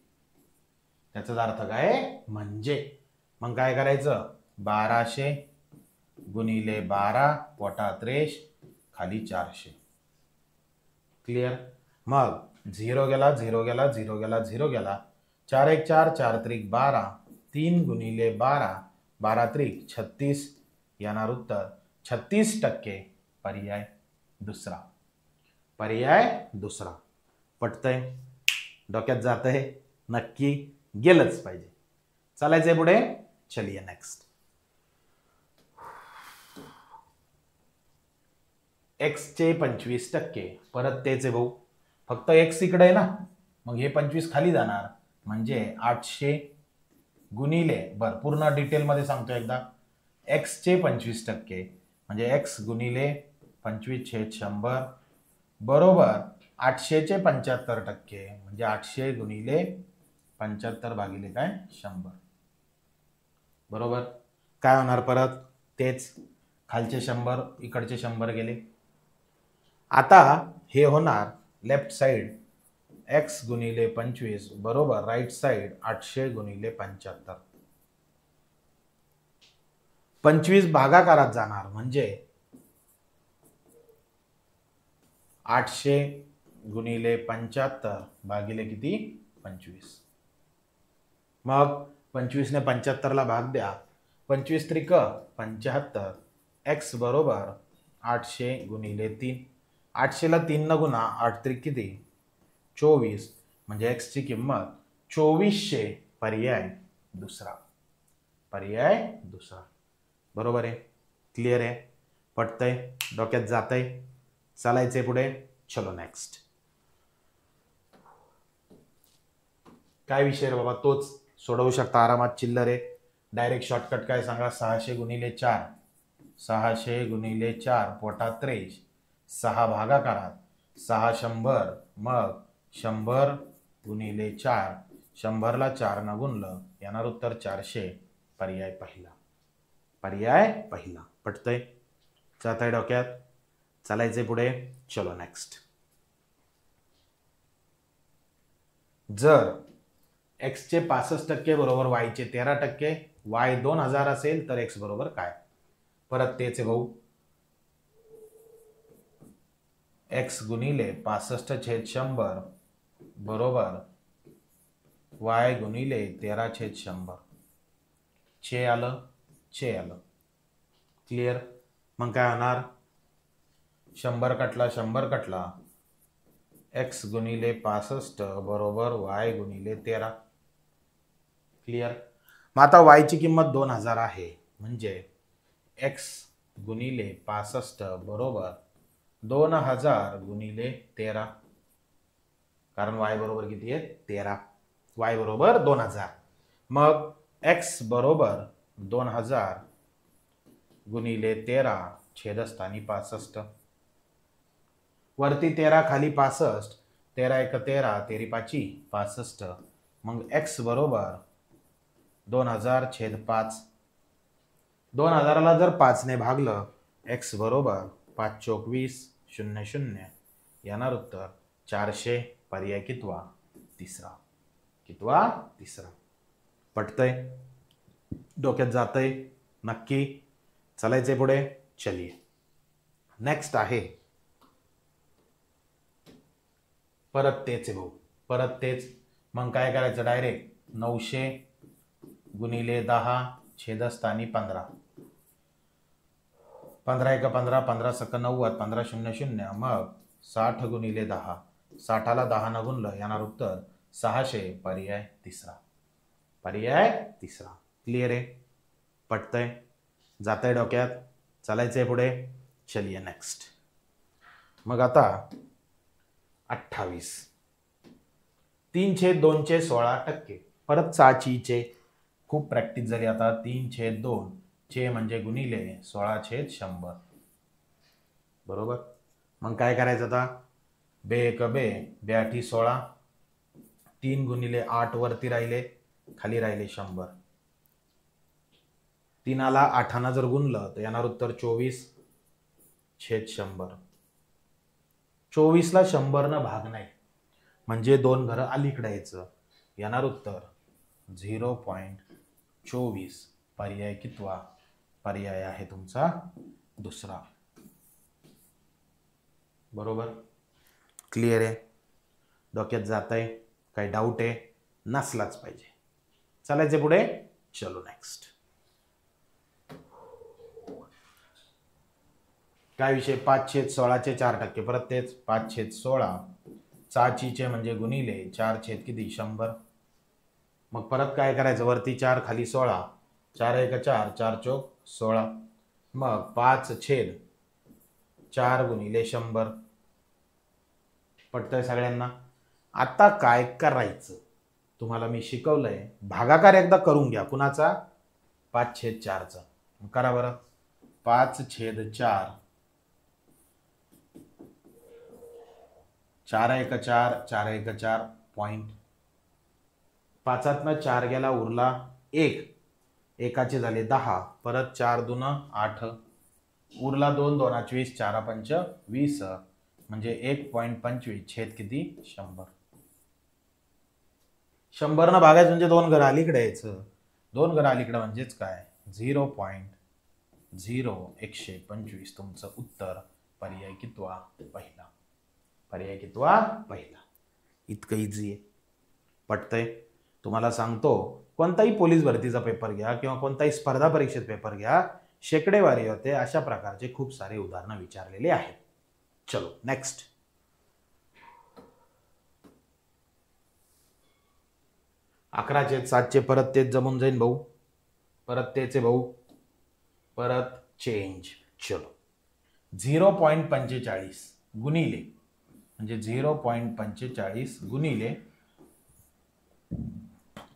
[SPEAKER 1] मग काय करायचं? 1200 गुणिले 12 पोटात रेष खाली 400. क्लिअर? मग 0 गेला, 4 1 4, 4 3 12, 3 गुणिले 12, 12 3 36, येणार उत्तर 36%. पर्याय दुसरा. पटतंय? डोक्यात जातंय? नक्की गेलंच पाहिजे. चालायचंय पुढे. चलिए नेक्स्ट. एक्सचे 25%, परत तेच आहे भाऊ, फक्त एक्स इकडे आहे ना, मग हे 25 खाली जाणार, म्हणजे 800 गुणिले, पूर्ण डिटेलमध्ये सांगतो एकदा, एक्सचे 25% म्हणजे एक्स गुणिले 25/100 बरोबर 800चे 75% म्हणजे 800 गुणिले 75 भागिले काय 100. बरोबर. काय होणार? परत तेच, खालचे 100 इकडचे 100 गेले. आता हे होणार लेफ्ट साइड x गुणिले 25 बरोबर राईट साइड 800 गुणिले 75. 25 भागाकारात जाणार म्हणजे 800 गुणिले 75 भागिले किती 25. मग 25 ने 75ला भाग द्या, 25 त्रिक 75, x बरोबर 800 गुणिले 3, 800ला 3 न गुणा, 8 त्रिक किती 24, म्हणजे x ची किंमत 2400. पर्याय दुसरा. बरोबर आहे? क्लिअर आहे? पटतंय? डोक्यात जातंय? चालायचंय पुढे. चलो नेक्स्ट. काय विषय रे बाबा? तोच सोडवू शकता आरामात, चिल्लर आहे. डायरेक्ट शॉर्टकट काय सांगा? 600 गुणिले 4, 600 गुणिले 4 पोटात रेष, 6 भागाकारात, 6 100, मग 100 गुणिले 4, 100ला 4 न गुणलं, येणार उत्तर 400. पर्याय पहिला. पटतंय? जातंय डोक्यात? चालायचंय पुढे. चलो नेक्स्ट. जर एक्सचे 65% बरोबर वायचे 13%, वाय 2000 असेल तर एक्स बरोबर काय? परत तेच आहे भाऊ, एक्स गुणिले 65/100 बरोबर वाय गुणिले 13/100. चे आलं. क्लिअर? मग काय होणार, 100 कटला 100 कटला, x गुणिले 65 बरोबर y गुणिले 13. क्लिअर. मग आता y ची किंमत 2000 आहे, म्हणजे x गुणिले 65 बरोबर 2000 गुणिले 13, कारण y बरोबर किती आहे 13, y बरोबर 2000. मग x बरोबर 2000 गुणिले 13 छेदस्थानी 65, वरती 13 खाली 65, 13 एक 13, 13 पाची 65. मग x बरोबर 2000 छेद 5. 2000ला जर 5 ने भागलं, x बरोबर 5 चोक 20, 0 0, येणार उत्तर 400. पर्याय कितवा, तिसरा. कितवा, तिसरा. पटतंय, डोक्यात जातंय नक्की. चलायचंय पुढे. चलिए नेक्स्ट आहे परत तेच भाऊ, परत तेच. मग काय करायचं, डायरेक्ट 900 गुणिले 10 छेदस्थानी 15, 15 एक 15, 15 सक 90, 15 0 0, मग 60 गुणिले 10, 60ला 10 न गुणलं, येणार उत्तर 600. पर्याय तिसरा. पर्याय तिसरा. क्लिअर आहे, पटतंय, जातंय डोक्यात. चालायचंय पुढे. चलिए नेक्स्ट. मग आता 28, 3/2/16%. परत 6चे खूप प्रॅक्टिस झाली आता. 3/2 चे म्हणजे गुणिले 16/100 बरोबर. मग काय करायचं आता, बे एक बे, 2 8 16, 3 गुणिले 8 वरती राहिले, खाली राहिले 100. 3ला 8 जर गुणलं तर येणार उत्तर 24/100. 24ला 100 न भाग नाही, म्हणजे 2 घरं अलीकडे यायचं, येणार उत्तर 0.24. पर्याय कितवा, पर्याय आहे तुमचा दुसरा. बरोबर. क्लिअर आहे, डोक्यात जात आहे, काही डाऊट आहे, नसलाच पाहिजे. चालायचे पुढे. चलो नेक्स्ट. काय विषय, 5/16चे 4%. परत तेच 5/16, 6चे म्हणजे गुणिले 4 किती 100. मग परत काय करायचं, वरती 4 खाली 16, 4 एक 4, 4 चोक 16, मग 5/4 गुणिले 100. पटतंय सगळ्यांना. आता काय करायचं, तुम्हाला मी शिकवलंय, भागाकार एकदा करून घ्या. कुणाचा, 5/4चा. करा बरं. 5/4, 4 एक 4, 4 एक 4 पॉइंट. 5तनं 4 गेला, उरला 1, एकाचे झाले 10, परत 4 दून 8, उरला 2, 2 20, 4 पंच 20, म्हणजे 1.25 छेद किती 100. 100 न भागायचं म्हणजे 2 घरं अलीकडे यायचं. 2 घरं अलीकडे म्हणजेच काय, 0.0125. तुमचं उत्तर पर्याय कितवा, पहिला. पर्याय कितवा, पहिला. इतकं इझी आहे, पटतंय. तुम्हाला सांगतो, कोणताही पोलीस भरतीचा पेपर घ्या किंवा कोणताही स्पर्धा परीक्षेत पेपर घ्या, शेकडेवारी होते, अशा प्रकारचे खूप सारे उदाहरणं विचारलेले आहेत. चलो नेक्स्ट. 11/7 परत तेच जमून जाईन भाऊ, परत तेच आहे भाऊ, परत चेंज. चलो 0.45 गुणिले, म्हणजे 0.45 गुणिले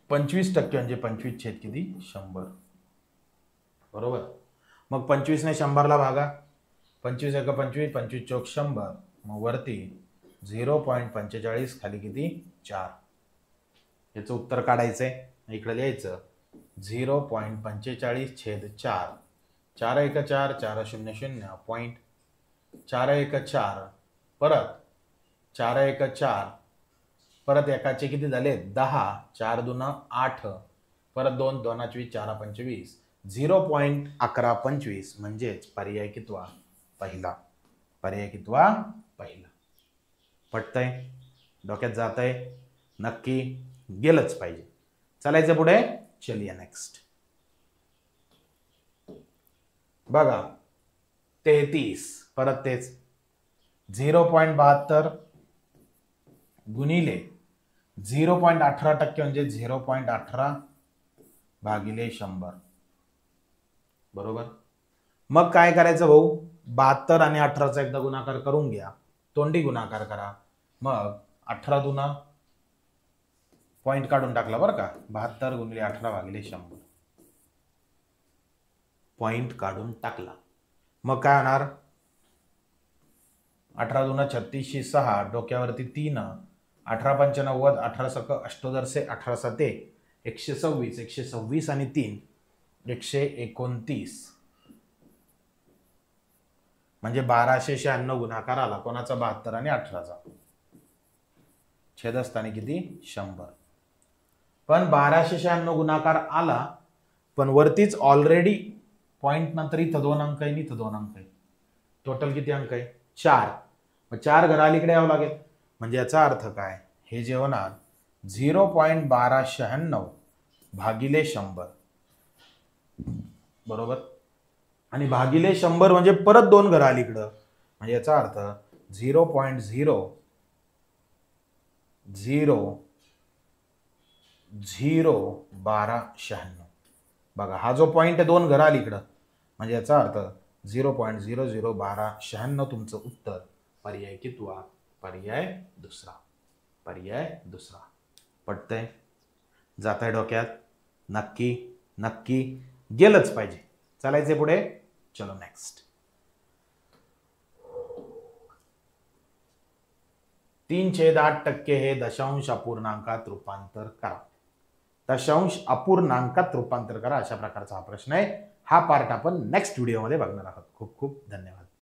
[SPEAKER 1] 25% म्हणजे 25 छेद किती 100. बरोबर. मग 25 ने 100ला भागा, 25 एक 25, 25 चोक 100, मग वरती 0.45 खाली किती 4. याचं उत्तर काढायचंय, इकडे लिहायचं 0.45 छेद 4, 4 एक 4, 4 0 0 पॉइंट, 4 एक 4, परत 4 एक 4, परत एकाचे किती झाले 10, 4 दून 8, परत 2 2 20, 4 25, 0.1125 म्हणजेच पर्याय कितवा, पहिला. पर्याय कितवा, पहिला. पटतंय, डोक्यात जातंय, नक्की गेलंच पाहिजे. चालायचं पुढे. चलिए नेक्स्ट. बघा 33 परत तेच 0.72 गुणिले 0.18% म्हणजे 0.18 भागिले 100 बरोबर. मग काय करायचं भाऊ, 72 आणि 18चा एकदा गुणाकार करून घ्या, तोंडी गुणाकार करा. मग 18 दुना पॉइंट काढून टाकला बरं का, 72 गुणिले 18 भागिले 100 पॉइंट काढून टाकला. मग काय होणार, 18 दुना 36 6 डोक्यावरती 3 18 95 18 सक अष्टोदरसे 18 सते 126 126 आणि 3 129 म्हणजे 1296 गुणाकार आला कोणाचा, 72 आणि 18चा. छेदस्थानी किती 100. पण 1296 गुणाकार आला, पण वरतीच ऑलरेडी पॉइंट नंतर इथं 2 अंक आहे, इथं 2 अंक आहे, टोटल किती अंक आहे 4. मग 4 घरा अलीकडे यावं लागेल. म्हणजे याचा अर्थ काय, हे जे होणार 0.1296 भागिले 100 बरोबर. आणि भागिले 100 म्हणजे परत 2 घरा अलीकडं, म्हणजे याचा अर्थ 0.00001296. बघा हा जो पॉइंट आहे 2 घरा अलीकडं, म्हणजे याचा अर्थ 0.001296 तुमचं उत्तर. पर्याय कितवा, पर्याय दुसरा, पर्याय दुसरा. पटतंय, जातंय डोक्यात, नक्की नक्की गेलंच पाहिजे. चालायचे पुढे, चलो नेक्स्ट. 3/8% हे दशांश अपूर्णांकात रूपांतर करा. दशांश अपूर्णांकात रूपांतर करा, अशा प्रकारचा हा प्रश्न आहे. हा पार्ट आपण नेक्स्ट व्हिडिओमध्ये बघणार आहोत. खूप खूप धन्यवाद.